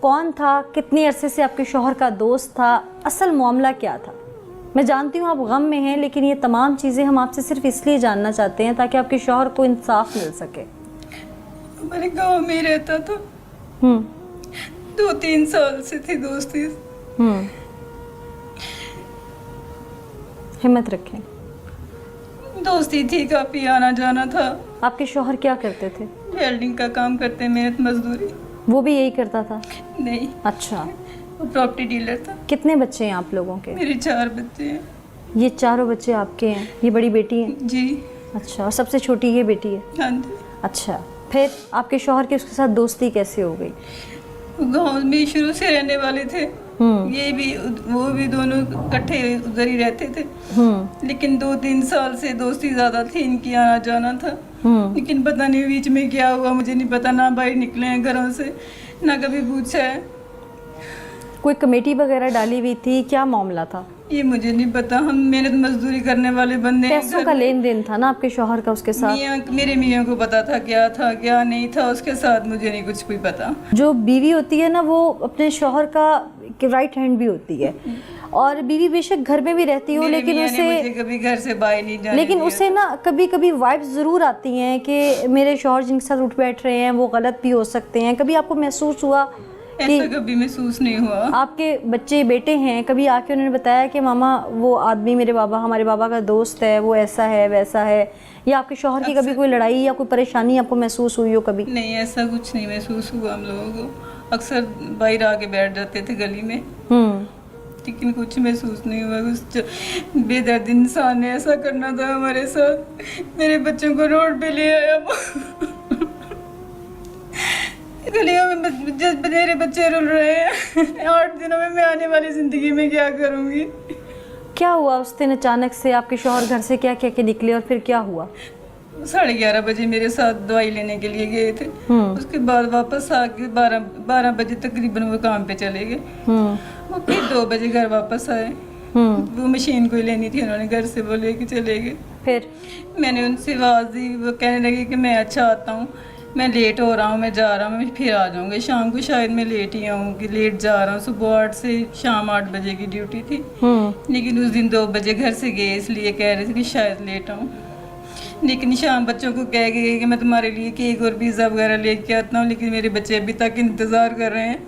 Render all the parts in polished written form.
कौन था, कितनी अरसे से आपके शौहर का दोस्त था, असल मामला क्या था? मैं जानती हूँ आप गम में हैं, लेकिन ये तमाम चीज़ें हम आपसे सिर्फ इसलिए जानना चाहते हैं ताकि आपके शौहर को इंसाफ मिल सके। हमारे गांव में रहता था, 2-3 साल से थी दोस्ती। हिम्मत रखें। दोस्ती थी, काफ़ी आना जाना था। आपके शौहर क्या करते थे? वेल्डिंग का काम करते, मेहनत मजदूरी। वो भी यही करता था? नहीं, अच्छा। वो प्रॉपर्टी डीलर था। कितने बच्चे हैं आप लोगों के? मेरे 4 बच्चे हैं। ये चारों बच्चे आपके हैं? ये बड़ी बेटी है? जी। अच्छा, और सबसे छोटी ये बेटी है? हाँ जी। अच्छा, फिर आपके शौहर की उसके साथ दोस्ती कैसे हो गई? गांव में शुरू से रहने वाले थे, ये भी वो भी, दोनों इकट्ठे उधर ही रहते थे। लेकिन 2-3 साल से दोस्ती ज़्यादा थी, इनकी आना जाना था। लेकिन पता नहीं बीच में क्या हुआ, मुझे नहीं पता। ना बाहर निकले हैं घरों से, ना कभी पूछा है। कोई कमेटी वगैरह डाली हुई थी, क्या मामला था? ये मुझे नहीं पता। हम मेहनत मजदूरी करने वाले बंदे हैं। पैसों का लेन देन था ना आपके शौहर का उसके साथ? मेरे मियाँ को पता था क्या था क्या नहीं था उसके साथ, मुझे नहीं कुछ भी पता। जो बीवी होती है ना, वो अपने शौहर का राइट हैंड भी होती है, और बीवी बेशक घर में भी रहती हो, लेकिन उसे मुझे कभी घर से बाहर नहीं जाने लेकिन दिया। उसे ना कभी कभी वाइब्स ज़रूर आती हैं कि मेरे शौहर जिनके साथ उठ बैठ रहे हैं वो गलत भी हो सकते हैं। कभी आपको महसूस हुआ? ऐसा कभी महसूस नहीं हुआ। आपके बच्चे बेटे हैं, कभी आके उन्होंने बताया कि मामा वो आदमी हमारे बाबा का दोस्त है, वो ऐसा है वैसा है? या आपके शौहर की कभी कोई लड़ाई या कोई परेशानी आपको महसूस हुई हो कभी? नहीं, ऐसा कुछ नहीं महसूस हुआ हम लोगों को। अक्सर बाहर आके बैठ जाते थे गली में, लेकिन कुछ महसूस नहीं हुआ। कुछ बेदर्द इंसान ने ऐसा करना था हमारे साथ। मेरे बच्चों को रोड पे ले आया गलियों में। मेरे बच्चे रुल रहे हैं। 8 दिनों में मैं आने वाली जिंदगी में क्या करूंगी? क्या हुआ उस दिन अचानक से? आपके शौहर घर से क्या क्या के निकले और फिर क्या हुआ? 11:30 बजे मेरे साथ दवाई लेने के लिए गए थे। उसके बाद वापस आके 12 बजे तकरीबन वो काम पे चले गए। वो फिर 2 बजे घर वापस आए। वो मशीन कोई लेनी थी, उन्होंने घर से वो लेके चले गए। फिर मैंने उनसे आवाज़ दी, वो कहने लगे कि मैं अच्छा आता हूँ, मैं लेट हो रहा हूँ, मैं जा रहा हूँ, मैं फिर आ जाऊँगी शाम को। शायद मैं लेट ही आऊँगी, लेट जा रहा हूँ। सुबह 8 से शाम 8 बजे की ड्यूटी थी। लेकिन उस दिन 2 बजे घर से गए, इसलिए कह रहे थे कि शायद लेट आऊँ। लेकिन शाम बच्चों को कह गए कि मैं तुम्हारे लिए केक और पिज़्ज़ा वगैरह लेके आता हूँ। लेकिन मेरे बच्चे अभी तक इंतज़ार कर रहे हैं।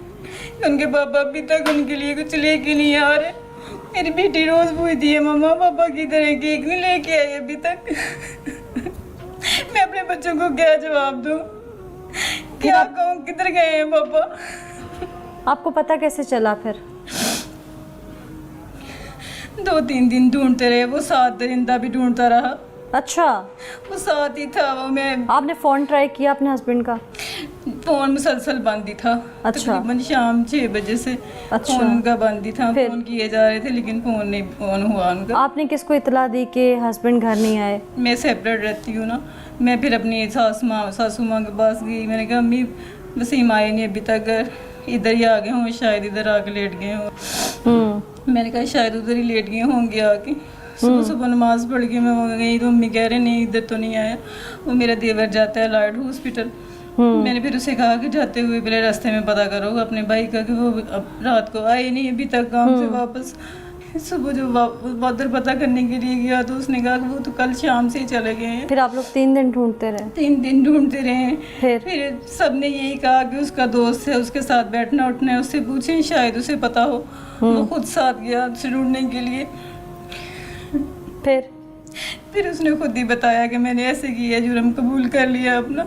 उनके पापा अभी तक उनके लिए कुछ लेके नहीं आ रहे। मेरी बेटी रोज़ पूछती है, मम्मा पापा किधर है, केक नहीं लेके आए अभी तक। मैं अपने बच्चों को क्या जवाब दूँ, क्या कहूँ, किधर गए हैं पापा? आपको पता कैसे चला फिर? 2-3 दिन ढूंढते रहे, वो 7 दरिंदा भी ढूंढता रहा। अच्छा, वो साथ ही था। वो मैं आपने फ़ोन ट्राई किया अपने हस्बैंड का? फोन मुसलसल बंद ही था। अच्छा। तकरीबन शाम 6 बजे से अच्छा। फोन उनका बंद ही था। फिर? फोन किए जा रहे थे लेकिन फोन नहीं ऑन हुआ उनका। आपने किसको इतला दी कि हस्बैंड घर नहीं आए? मैं सेपरेट रहती हूँ ना। मैं फिर अपनी सासू माँ के पास गई। मैंने कहा अम्मी वसीम आए नहीं अभी तक, घर इधर ही आ गए हों, शायद इधर आके लेट गए हों। मैंने कहा शायद उधर ही लेट गए होंगे आके। सुबह सुबह नमाज पढ़ के मैं वहाँ गई तो अम्मी कह रहे नहीं इधर तो नहीं आया। वो मेरा देवर जाता है लाइट हॉस्पिटल। मैंने फिर उसे कहा कि जाते हुए पहले रास्ते में पता करो अपने भाई का कि वो अब रात को आए नहीं अभी तक काम से वापस। सुबह जो उधर पता करने के लिए गया तो उसने कहा कि वो तो कल शाम से ही चले गए हैं। फिर आप लोग 3 दिन ढूंढते रहे? 3 दिन ढूंढते रहे। फिर सबने यही कहा कि उसका दोस्त है, उसके साथ बैठना उठना है, उससे पूछें शायद उसे पता हो। वो खुद साथ गया उसे ढूंढने के लिए। फिर उसने खुद ही बताया कि मैंने ऐसे किया, जुर्म कबूल कर लिया अपना।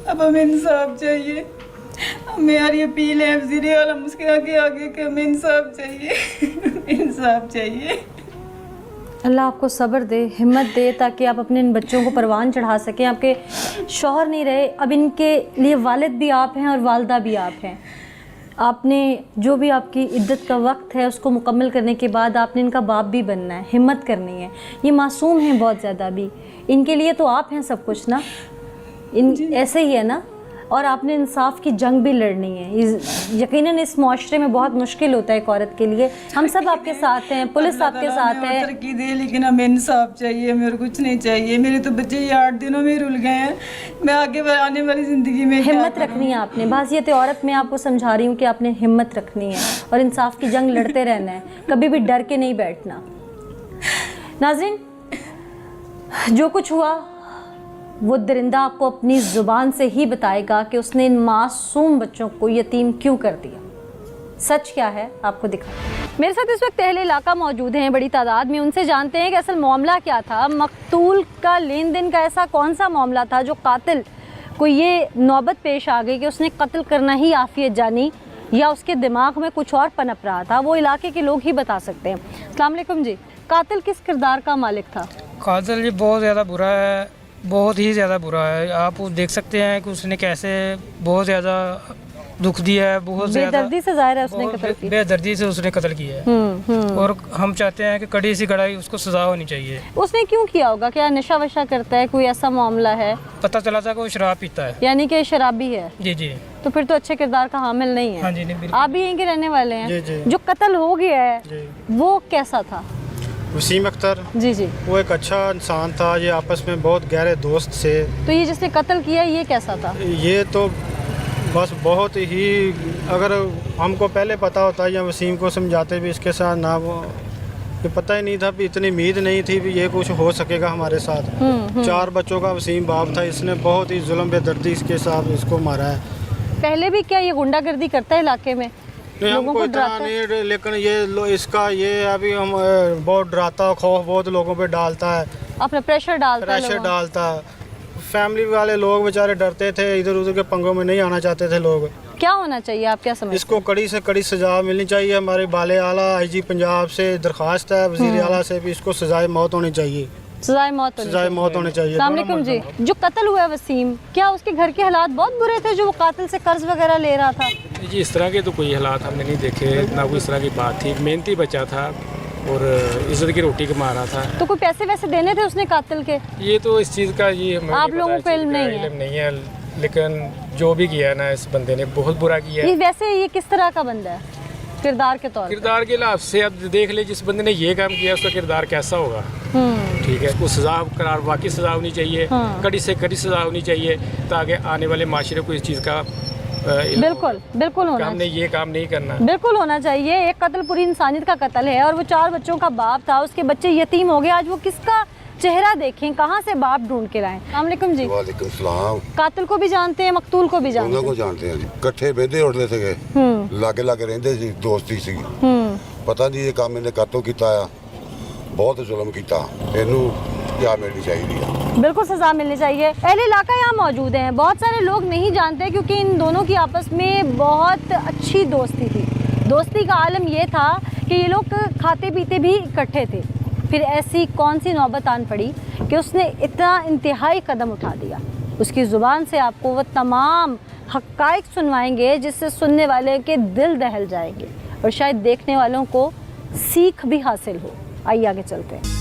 अब हमें इंसाफ चाहिए। हमें यार ये अपील है वज़ीर आलम उसके आगे कि हमें इंसाफ चाहिए। इंसाफ चाहिए। अल्लाह आपको सब्र दे, हिम्मत दे, ताकि आप अपने इन बच्चों को परवान चढ़ा सकें। आपके शौहर नहीं रहे, अब इनके लिए वालिद भी आप हैं और वालदा भी आप हैं। आपने जो भी आपकी इद्दत का वक्त है उसको मुकम्मल करने के बाद आपने इनका बाप भी बनना है, हिम्मत करनी है। ये मासूम हैं बहुत ज़्यादा भी, इनके लिए तो आप हैं सब कुछ ना। इन ऐसे ही है ना, और आपने इंसाफ की जंग भी लड़नी है। यकीनन इस माशरे में बहुत मुश्किल होता है एक औरत के लिए। हम सब आपके साथ हैं, पुलिस आपके साथ है। तरक्की दे, लेकिन हमें इंसाफ चाहिए, मेरे कुछ नहीं चाहिए। मेरे तो बच्चे ये 8 दिनों में ही रुल गए हैं। मैं आगे आने वाली ज़िंदगी में हिम्मत रखनी है आपने। बासियत औरत में आपको समझा रही हूँ कि आपने हिम्मत रखनी है और इंसाफ की जंग लड़ते रहना है, कभी भी डर के नहीं बैठना। नाज़रीन, जो कुछ हुआ वो दरिंदा आपको अपनी ज़ुबान से ही बताएगा कि उसने इन मासूम बच्चों को यतीम क्यों कर दिया। सच क्या है आपको दिखा। मेरे साथ इस वक्त अहले इलाका मौजूद हैं बड़ी तादाद में। उनसे जानते हैं कि असल मामला क्या था, मकतूल का लेन देन का ऐसा कौन सा मामला था जो कातिल को ये नौबत पेश आ गई कि उसने कत्ल करना ही आफियत जानी, या उसके दिमाग में कुछ और पनप रहा था। वो इलाके के लोग ही बता सकते हैं। अस्सलाम वालेकुम जी, कातिल किस किरदार का मालिक था? कातिल जी बहुत ज़्यादा बुरा है, बहुत ही ज़्यादा बुरा है। आप देख सकते हैं कि उसने कैसे बहुत ज़्यादा दुख दिया है, बहुत ज़्यादा बेदर्दी से ज़ाहिर है उसने कत्ल किया। बेदर्दी से उसने कत्ल किया है। और हम चाहते हैं कि कड़ी सी कड़ाई उसको सज़ा होनी चाहिए। उसने क्यों किया होगा? क्या नशा वशा करता है, कोई ऐसा मामला है? पता चला था कि वो शराब पीता है। यानी कि शराबी है। जी जी। तो फिर तो अच्छे किरदार का हामिल नहीं है। हाँ जी, नहीं बिल्कुल। आप भी यहीं के रहने वाले हैं। जी, जी। जो कत्ल हो गया है वो कैसा था? वसीम अख्तर, जी जी। वो एक अच्छा इंसान था। ये आपस में बहुत गहरे दोस्त थे। तो ये जिसने कत्ल किया ये कैसा था? ये तो बस बहुत ही, अगर हमको पहले पता होता या वसीम को समझाते भी इसके साथ ना, वो ये पता ही नहीं था भी, इतनी उम्मीद नहीं थी भी ये कुछ हो सकेगा हमारे साथ। 4 बच्चों का वसीम बाप था, इसने बहुत ही जुल्म बेदर्दी इसके साथ इसको मारा है। पहले भी क्या ये गुंडागर्दी करता है इलाके में? नहीं, लोगों हमको को इतना डराता है? नहीं, लेकिन इसका ये अभी हम बहुत डराता, खौफ बहुत लोगों पे डालता है, अपना प्रेशर डालता है प्रेशर लोगों पे। डालता है। फैमिली वाले लोग बेचारे डरते थे, इधर उधर के पंगों में नहीं आना चाहते थे लोग। क्या होना चाहिए, आप क्या समझते इसको कड़ी से कड़ी सजा मिलनी चाहिए। हमारे बाले आला IG पंजाब से दरख्वास्त है, वज़ीर आला से भी, इसको सजाए मौत होनी चाहिए। सजाए मौत होनी सजाए मौत होनी चाहिए। अस्सलाम वालेकुम जी, जो कत्ल हुआ है वसीम, क्या उसके घर के हालात बहुत बुरे थे जो वो कातिल से कर्ज वगैरह ले रहा था? जी, इस तरह के तो कोई हालात हमने नहीं देखे, ना कोई इस तरह की बात थी। मेहनती बच्चा था और इज्जत की रोटी कमा रहा था। तो कोई पैसे वैसे देने थे उसने कातिल के? ये तो इस चीज़ का ये हमें आप नहीं लोगों पता, को इस चीज़ इल्म का नहीं है? इल्म नहीं है, लेकिन जो भी किया है ना इस बंदे ने बहुत बुरा किया ये है। वैसे ये किस तरह का बंदा है किरदार के तौर पे? किरदार के लिहाज से अब देख ले, जिस बंदे ने ये काम किया उसका किरदार कैसा होगा। ठीक है, उसको सजा करार वाकई सजा होनी चाहिए, कड़ी से कड़ी सजा होनी चाहिए, ताकि आने वाले माशरे को इस चीज़ का बिल्कुल बिल्कुल होना हमने ये काम नहीं करना। बिल्कुल होना चाहिए। एक कत्ल पूरी इंसानियत का कत्ल है और वो 4 बच्चों का बाप था, उसके बच्चे यतीम हो गए। आज वो किसका चेहरा देखें, कहाँ से बाप ढूंढ के लाएं? अस्सलाम वालेकुम जी। वालेकुम सलाम। कातिल को भी जानते हैं, मकतूल को भी जानते ਉਹਨਾਂ ਕੋ हैं? ਜਾਣਦੇ ਆ ਜੀ, ਇਕੱਠੇ ਬਹਿੰਦੇ ਉੱਠਦੇ ਸੀਗੇ, ਲਾਗੇ ਲਾਗੇ ਰਹਿੰਦੇ ਸੀ, ਦੋਸਤੀ ਸੀ। ਪਤਾ ਨਹੀਂ ਇਹ ਕੰਮ ਇਹਨੇ ਕਾਤੋਂ ਕੀਤਾ ਆ, ਬਹੁਤ ਜ਼ੁਲਮ ਕੀਤਾ। ਇਹਨੂੰ क्या मिलनी चाहिए। बिल्कुल सज़ा मिलनी चाहिए। अहले इलाका यहाँ मौजूद हैं, बहुत सारे लोग नहीं जानते क्योंकि इन दोनों की आपस में बहुत अच्छी दोस्ती थी। दोस्ती का आलम ये था कि ये लोग खाते पीते भी इकट्ठे थे। फिर ऐसी कौन सी नौबत आन पड़ी कि उसने इतना इंतहाई कदम उठा दिया। उसकी ज़ुबान से आपको वो तमाम हक़ाइक़ सुनवाएंगे जिससे सुनने वाले के दिल दहल जाएंगे और शायद देखने वालों को सीख भी हासिल हो। आइए आगे चलते हैं।